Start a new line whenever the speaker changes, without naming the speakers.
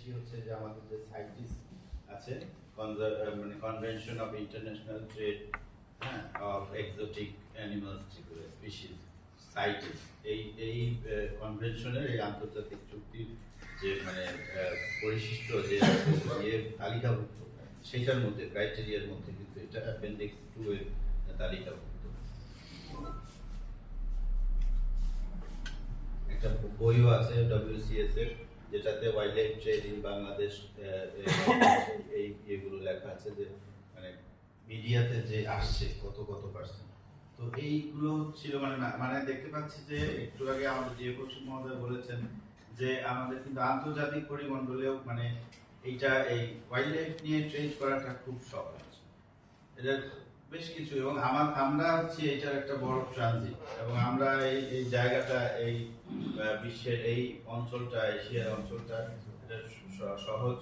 বেশি হচ্ছে যে আমাদের যে সাইটিস আছে, মানে কনভেনশন অফ ইন্টারন্যাশনাল ট্রেড, হ্যাঁ, অফ এক্সোটিক অ্যানিমালস স্পিসিস, সাইটিস, এই কনভেনশনের এই আন্তর্জাতিক চুক্তির যে মানে পরিশিষ্ট যে তালিকাভুক্ত, সেটার মধ্যে ক্রাইটেরিয়ার মধ্যে কিন্তু এটা অ্যাপেন্ডিক্স 2 এর তালিকাভুক্ত। একটা বইও আছে WCS এর, যেটাতে wild life trade in Bangladesh এই এগুলো লেখা আছে, যে মানে মিডিয়াতে যে আসছে কত পার্সেন্ট। তো এইগুলো ছিল মানে দেখতে পাচ্ছি যে একটু আগে আমাদের যে কৌশিক মহোদয় বলেছেন যে আমাদের কিন্তু আন্তর্জাতিক পরিমণ্ডলেও মানে এইটা এই ওয়াইল্ড লাইফ নিয়ে ট্রেড করাটা খুব সহজ। এটা বেশ কিছু, এবং আমরা হচ্ছে এটার একটা বড় ট্রানজিট, এবং আমরা এই জায়গাটা এই বিশ্বের এই অঞ্চলটা, এশিয়ার অঞ্চলটা এটা সহজ